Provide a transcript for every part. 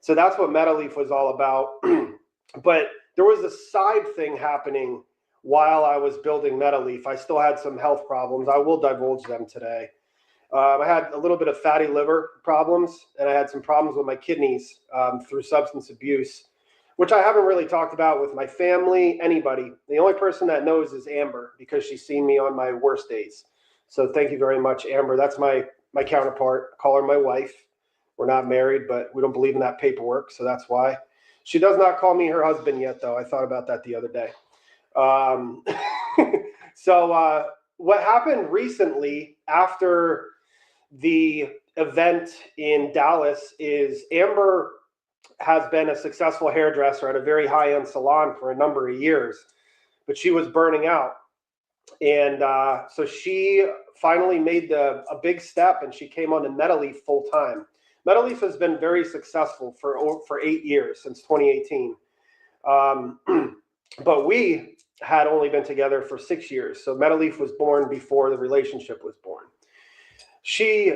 So that's what MetaLeaf was all about. But there was a side thing happening while I was building MetaLeaf. I still had some health problems. I will divulge them today. I had a little bit of fatty liver problems, and I had some problems with my kidneys through substance abuse, which I haven't really talked about with my family, anybody. The only person that knows is Amber, because she's seen me on my worst days. So thank you very much, Amber. That's my counterpart. I call her my wife. We're not married, but we don't believe in that paperwork, so that's why. She does not call me her husband yet, though. I thought about that the other day. So what happened recently after the event in Dallas is Amber has been a successful hairdresser at a very high-end salon for a number of years, but she was burning out. And so she finally made a big step, and she came on to MetaLeaf full time. MetaLeaf has been very successful for 8 years, since 2018. But we had only been together for 6 years. So MetaLeaf was born before the relationship was born. She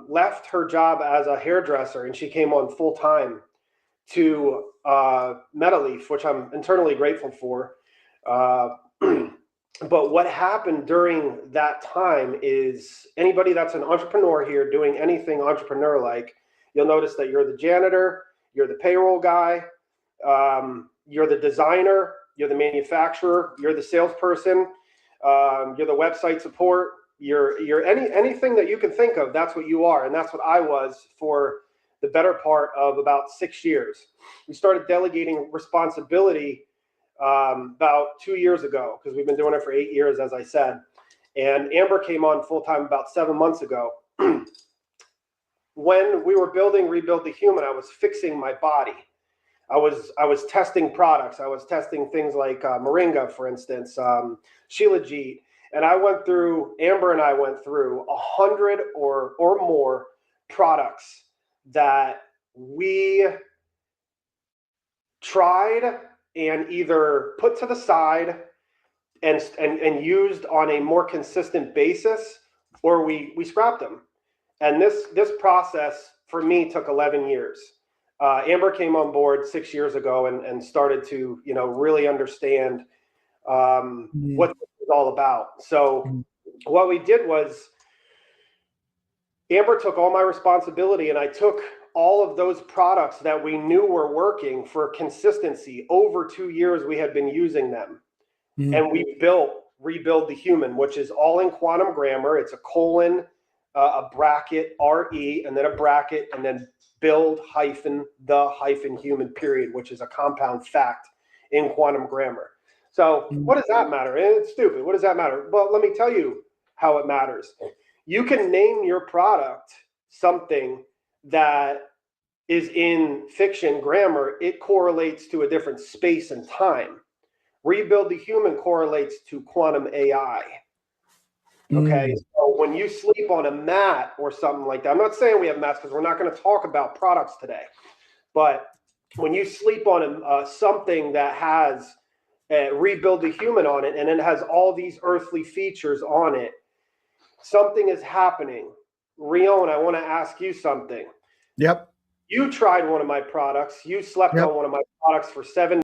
left her job as a hairdresser, and she came on full time to MetaLeaf, which I'm internally grateful for. But what happened during that time is, anybody that's an entrepreneur here doing anything entrepreneur-like, you'll notice that you're the janitor, you're the payroll guy, you're the designer, you're the manufacturer, you're the salesperson, you're the website support, you're anything that you can think of. That's what you are, and that's what I was for the better part of about 6 years. We started delegating responsibility about 2 years ago, because we've been doing it for 8 years, as I said. And Amber came on full time about 7 months ago. When we were building Rebuild the Human, I was fixing my body. I was testing products. I was testing things like Moringa, for instance, Shilajit. And Amber and I went through 100 or more products that we tried and either put to the side and used on a more consistent basis, or we scrapped them. And this process for me took 11 years. Amber came on board 6 years ago and started to really understand what it was all about. So what we did was, Amber took all my responsibility, and I took all of those products that we knew were working for consistency. Over 2 years, we had been using them. And we built Rebuild the Human, which is all in quantum grammar. It's a colon, a bracket, RE, and then a bracket, and then build the human period, which is a compound fact in quantum grammar. So what does that matter? It's stupid. What does that matter? Well, let me tell you how it matters. You can name your product something that is in fiction grammar. It correlates to a different space and time. Rebuild the Human correlates to quantum AI. Okay, so when you sleep on a mat or something like that, I'm not saying we have mats because we're not going to talk about products today, but when you sleep on something that has Rebuild the Human on it, and it has all these earthly features on it, something is happening. Rion, I want to ask you something. Yep. You tried one of my products. You slept on one of my products for 7